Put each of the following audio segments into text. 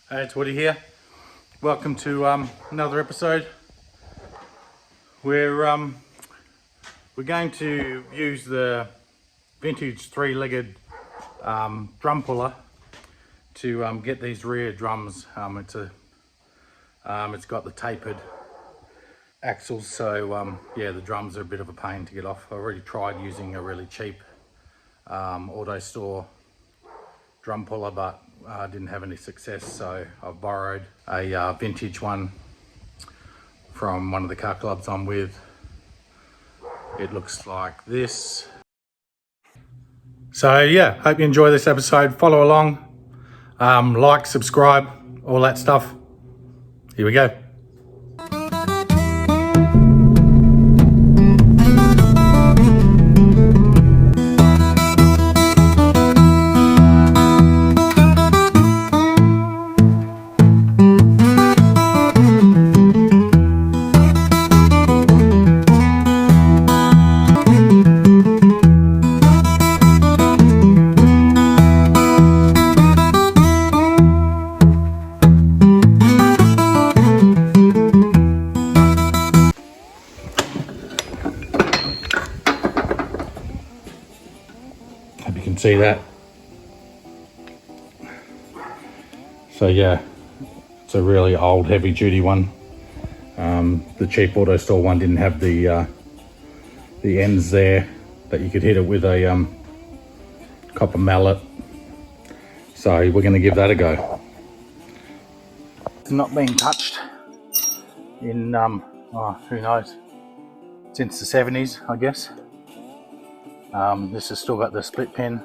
Hey, it's Woody here. Welcome to another episode. We're going to use the vintage three-legged drum puller to get these rear drums. It's got the tapered axles, so yeah, the drums are a bit of a pain to get off. I already tried using a really cheap auto store drum puller, but didn't have any success, so I've borrowed a vintage one from one of the car clubs I'm with. It looks like this. So yeah, hope you enjoy this episode. Follow along, like, subscribe, all that stuff. Here we go. Hope you can see that. So yeah, it's a really old heavy duty one. The cheap auto store one didn't have the ends there that you could hit it with a copper mallet. So we're going to give that a go. It's not been touched in, who knows, since the 70s, I guess. This has still got the split pin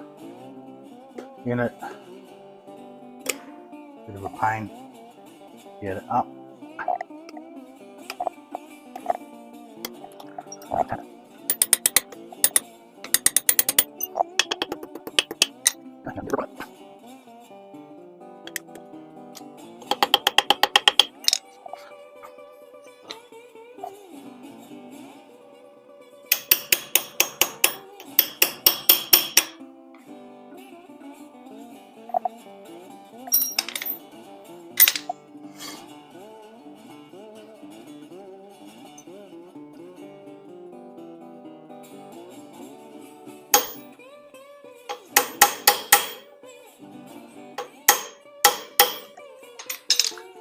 in it. Bit of a pain. Get it up.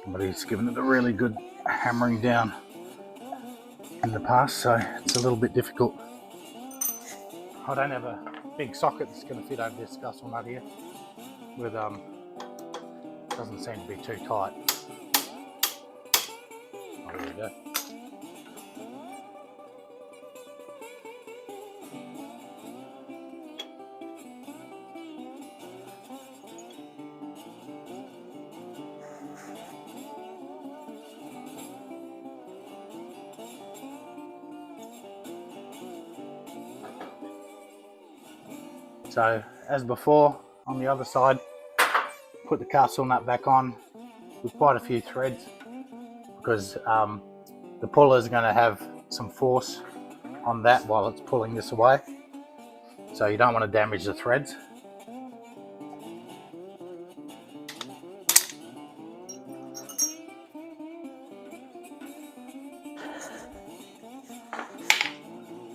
Somebody's given it a really good hammering down in the past, so it's a little bit difficult. I don't have a big socket that's going to fit over this scuffle nut here. With doesn't seem to be too tight. Oh, there we go. So as before, on the other side, put the castle nut back on with quite a few threads, because the puller is going to have some force on that while it's pulling this away, so you don't want to damage the threads.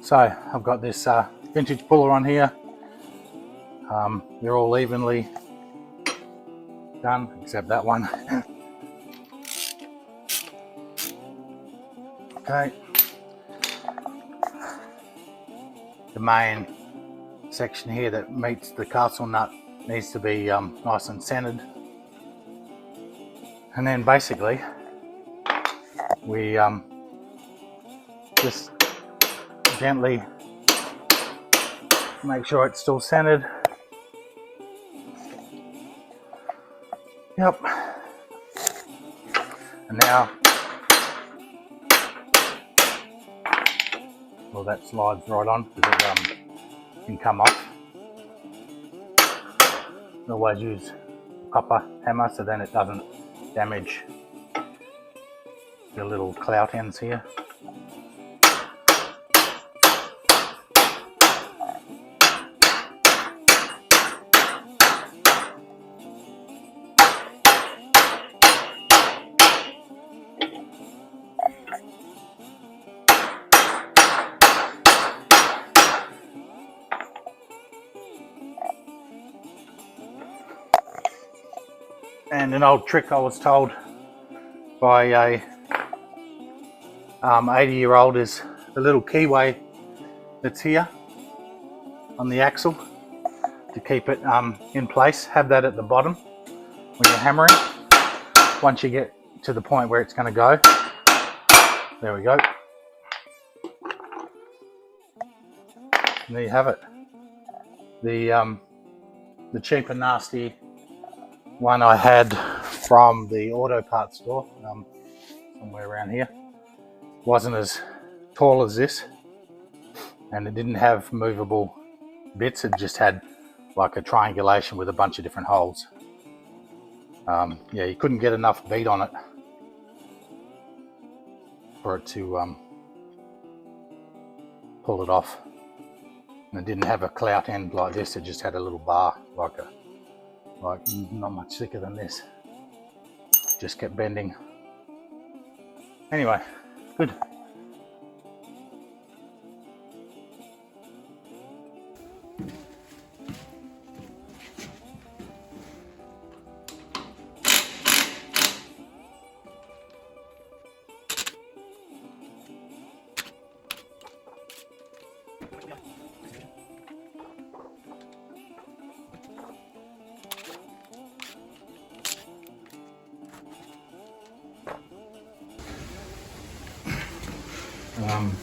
So I've got this vintage puller on here. They're all evenly done except that one. Okay. The main section here that meets the castle nut needs to be nice and centered. And then basically we just gently make sure it's still centered. Yep. And now, well, that slides right on because it can come off. Always use a copper hammer so then it doesn't damage the little clout ends here. And an old trick I was told by a 80-year-old is the little keyway that's here on the axle to keep it in place. Have that at the bottom when you're hammering. Once you get to the point where it's going to go, there we go. And there you have it. The cheap and nasty one I had from the auto parts store, somewhere around here, wasn't as tall as this, and it didn't have movable bits. It just had like a triangulation with a bunch of different holes. Yeah, you couldn't get enough beat on it for it to pull it off. And it didn't have a clout end like this. It just had a little bar, like not much thicker than this. Just kept bending. Anyway, good.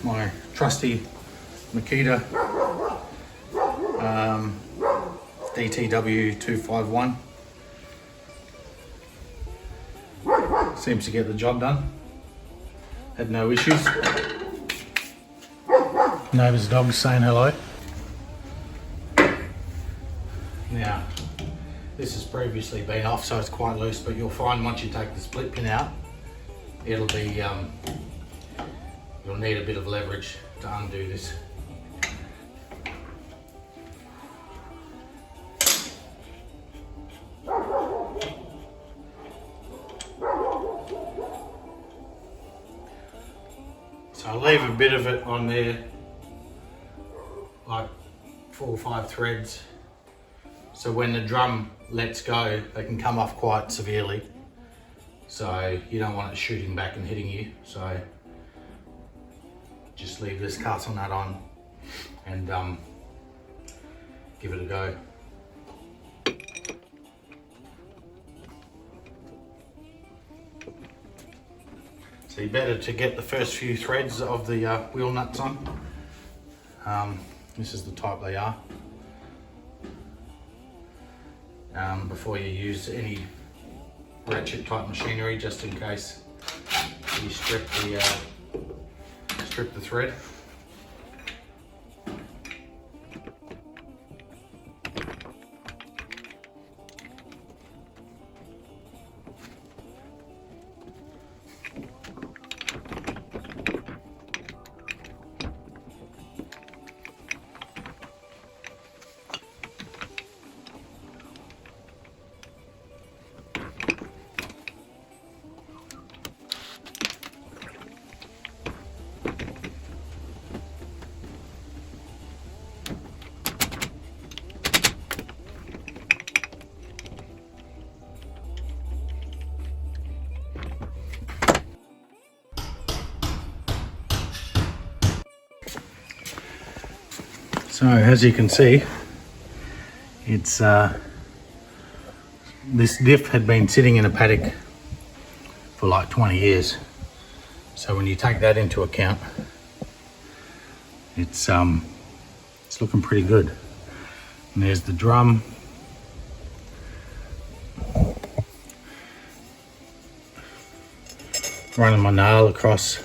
My trusty Makita DTW 251 seems to get the job done. Had no issues. Neighbour's dog's saying hello. Now, this has previously been off, so it's quite loose, but you'll find once you take the split pin out, it'll be you'll need a bit of leverage to undo this. So I'll leave a bit of it on there, like 4 or 5 threads, so when the drum lets go, they can come off quite severely. So you don't want it shooting back and hitting you. So just leave this castle nut on and give it a go. So you better to get the first few threads of the wheel nuts on. This is the type they are. Before you use any ratchet type machinery, just in case you strip the thread. So as you can see, it's this diff had been sitting in a paddock for like 20 years. So when you take that into account, it's looking pretty good. And there's the drum. Running my nail across.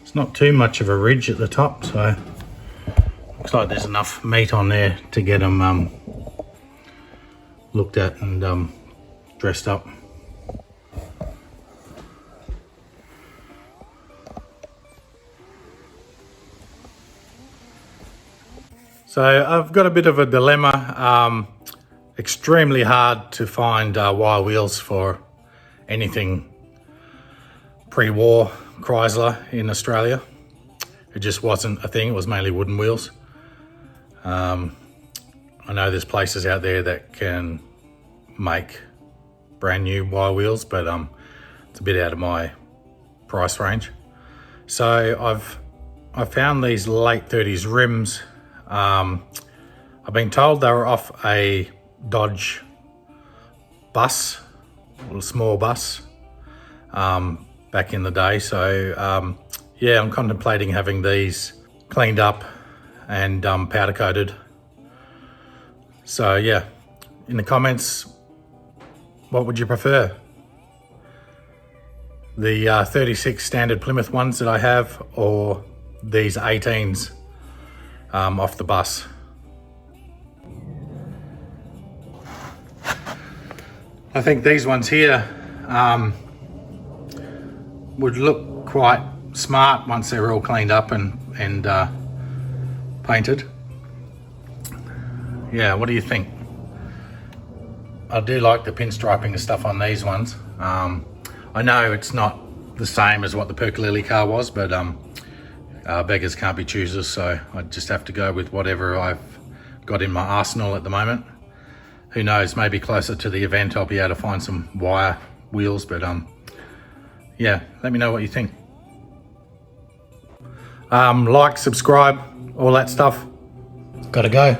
It's not too much of a ridge at the top, so looks like there's enough meat on there to get them looked at and dressed up. So I've got a bit of a dilemma. Extremely hard to find wire wheels for anything pre-war Chrysler in Australia. It just wasn't a thing. It was mainly wooden wheels. I know there's places out there that can make brand new wire wheels, but it's a bit out of my price range. So I found these late 30s rims. I've been told they were off a Dodge bus, a little small bus, back in the day. So yeah, I'm contemplating having these cleaned up and powder coated. So yeah, in the comments, what would you prefer? The 36 standard Plymouth ones that I have, or these 18s off the bus? I think these ones here would look quite smart once they're all cleaned up and painted. Yeah, what do you think? I do like the pinstriping and stuff on these ones. I know it's not the same as what the Perkolilli car was, but beggars can't be choosers, so I just have to go with whatever I've got in my arsenal at the moment. Who knows, maybe closer to the event I'll be able to find some wire wheels, but yeah, let me know what you think. Like, subscribe, all that stuff. Gotta go.